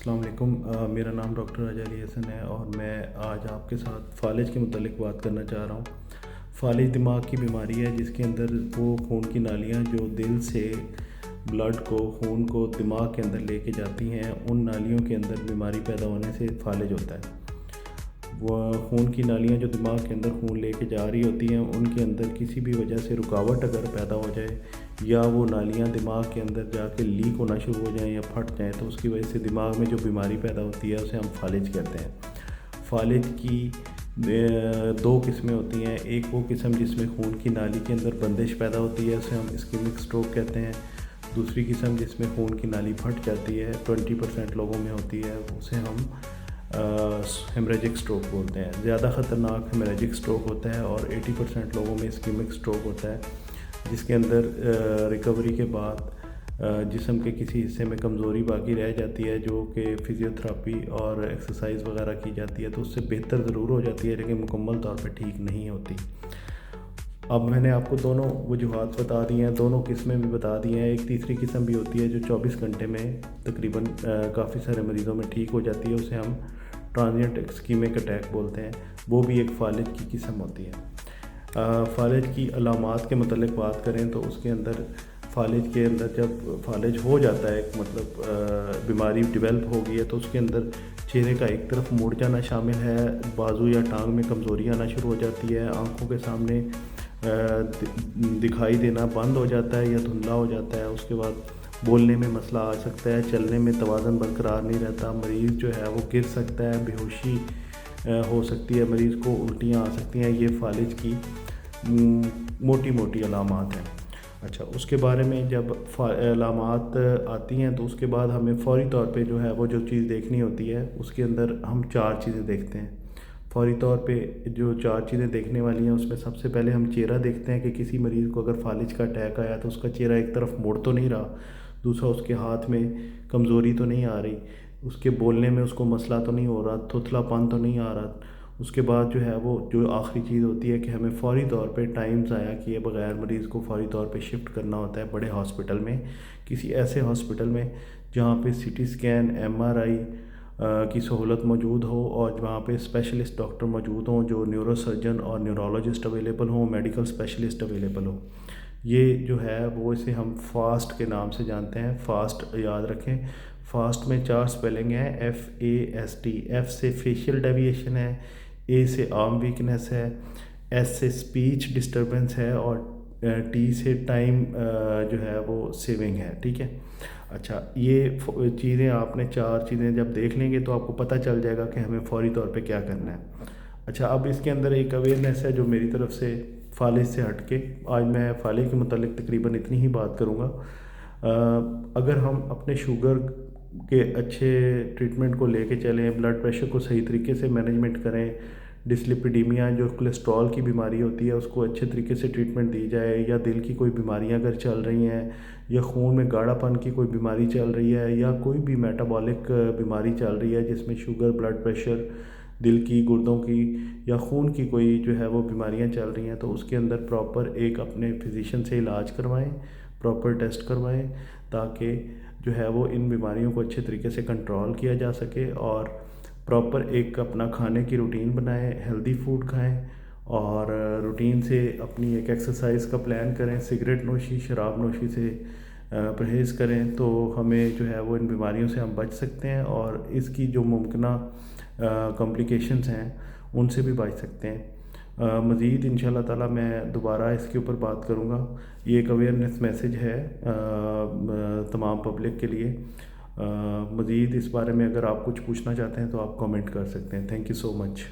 अस्सलाम वालेकुम। मेरा नाम डॉक्टर राजा अली हसन है और मैं आज आपके साथ फालिज के मुतल्लिक बात करना चाह रहा हूँ। फालिज दिमाग की बीमारी है जिसके अंदर वो खून की नालियाँ जो दिल से ब्लड को खून को दिमाग के अंदर लेके जाती हैं, उन नालियों के अंदर बीमारी पैदा होने से फालिज होता है। वह खून की नालियाँ जो दिमाग के अंदर खून लेके जा रही होती हैं, उनके अंदर किसी भी वजह से रुकावट अगर पैदा हो जाए या वो नालियाँ दिमाग के अंदर जाके लीक होना शुरू हो जाएं या फट जाएं, तो उसकी वजह से दिमाग में जो बीमारी पैदा होती है उसे हम फालिज कहते हैं। फालिज की दो किस्में होती हैं। एक वो किस्म जिसमें खून की नाली के अंदर बंदिश पैदा होती है, उसे हम इस्केमिक स्ट्रोक कहते हैं। दूसरी किस्म जिसमें खून की नाली फट जाती है, 20% लोगों में होती है, उसे हम हेमरेजिक स्ट्रोक बोलते हैं। ज़्यादा ख़तरनाक हेमरेजिक स्ट्रोक होता है और 80% लोगों में इस्केमिक स्ट्रोक होता है, जिसके अंदर रिकवरी के बाद जिस्म के किसी हिस्से में कमज़ोरी बाकी रह जाती है, जो कि फ़िज़ियोथेरेपी और एक्सरसाइज वगैरह की जाती है तो उससे बेहतर ज़रूर हो जाती है, लेकिन मुकम्मल तौर पे ठीक नहीं होती। अब मैंने आपको दोनों वजूहात बता दी हैं, दोनों किस्में भी बता दी हैं। एक तीसरी किस्म भी होती है जो 24 घंटे में तकरीबन काफ़ी सारे मरीज़ों में ठीक हो जाती है, उसे हम ट्रांजिएंट इस्केमिक अटैक बोलते हैं। वो भी एक फालिज की किस्म होती है। फालिज की अलामात के मतलब बात करें तो उसके अंदर फालिज के अंदर जब फालिज हो जाता है, मतलब बीमारी डेवलप हो गई है, तो उसके अंदर चेहरे का एक तरफ मुड़ जाना शामिल है, बाजू या टांग में कमज़ोरी आना शुरू हो जाती है, आंखों के सामने दिखाई देना बंद हो जाता है या धुंधला हो जाता है। उसके बाद बोलने में मसला आ सकता है, चलने में तवाज़ुन बरकरार नहीं रहता, मरीज़ जो है वो गिर सकता है, बेहोशी हो सकती है, मरीज़ को उल्टियाँ आ सकती हैं। ये फालिज की मोटी मोटी अलामात हैं। अच्छा, उसके बारे में जब अलामात आती हैं तो उसके बाद हमें फ़ौरी तौर पे जो है वो जो चीज़ देखनी होती है, उसके अंदर हम 4 चीज़ें देखते हैं। फ़ौरी तौर पे जो 4 चीज़ें देखने वाली हैं उसमें सबसे पहले हम चेहरा देखते हैं कि किसी मरीज़ को अगर फालिज का अटैक आया तो उसका चेहरा एक तरफ मुड़ तो नहीं रहा, दूसरा उसके हाथ में कमज़ोरी तो नहीं आ रही, उसके बोलने में उसको मसला तो नहीं हो रहा, थुथलापन तो नहीं आ रहा। उसके बाद जो है वो जो आखिरी चीज़ होती है कि हमें फ़ौरी तौर पे टाइम ज़ाया किए बगैर मरीज़ को फ़ौरी तौर पे शिफ्ट करना होता है बड़े हॉस्पिटल में, किसी ऐसे हॉस्पिटल में जहाँ पे सीटी स्कैन, एमआरआई की सहूलत मौजूद हो और वहाँ पे स्पेशलिस्ट डॉक्टर मौजूद हों, जो न्यूरो सर्जन और न्यूरोलॉजिस्ट अवेलेबल हों, मेडिकल स्पेशलिस्ट अवेलेबल हो। ये जो है वो इसे हम फास्ट के नाम से जानते हैं। फास्ट याद रखें, फास्ट में 4 स्पेलिंग है, FAST। F से फेशियल डेविएशन है, A से आर्म वीकनेस है, S से स्पीच डिस्टर्बेंस है और T से टाइम जो है वो सेविंग है। ठीक है। अच्छा, ये चीज़ें आपने 4 चीज़ें जब देख लेंगे तो आपको पता चल जाएगा कि हमें फ़ौरी तौर पे क्या करना है। अच्छा, अब इसके अंदर एक अवेयरनेस है जो मेरी तरफ से फालिज से हट के, आज मैं फालिज के मुतालिक तकरीबन इतनी ही बात करूँगा। अगर हम अपने शुगर के अच्छे ट्रीटमेंट को लेके चलें, ब्लड प्रेशर को सही तरीके से मैनेजमेंट करें, डिसलिपिडीमिया जो कोलेस्ट्रॉल की बीमारी होती है उसको अच्छे तरीके से ट्रीटमेंट दी जाए, या दिल की कोई बीमारियां अगर चल रही हैं या खून में गाढ़ापन की कोई बीमारी चल रही है या कोई भी मेटाबॉलिक बीमारी चल रही है जिसमें शुगर, ब्लड प्रेशर, दिल की, गुर्दों की या खून की कोई जो है वो बीमारियां चल रही हैं, तो उसके अंदर प्रॉपर एक अपने फिजिशियन से इलाज करवाएं, प्रॉपर टेस्ट करवाएं, ताकि जो है वो इन बीमारियों को अच्छे तरीके से कंट्रोल किया जा सके। और प्रॉपर एक अपना खाने की रूटीन बनाएं, हेल्दी फूड खाएं और रूटीन से अपनी एक एक्सरसाइज का प्लान करें। सिगरेट नोशी, शराब नोशी से परहेज़ करें तो हमें जो है वो इन बीमारियों से हम बच सकते हैं और इसकी जो मुमकिन कॉम्प्लिकेशंस हैं उनसे भी बच सकते हैं। मज़ीद इंशाल्लाह ताला मैं दोबारा इसके ऊपर बात करूँगा। ये एक अवेयरनेस मैसेज है तमाम पब्लिक के लिए। मज़ीद इस बारे में अगर आप कुछ पूछना चाहते हैं तो आप कमेंट कर सकते हैं। Thank you so much.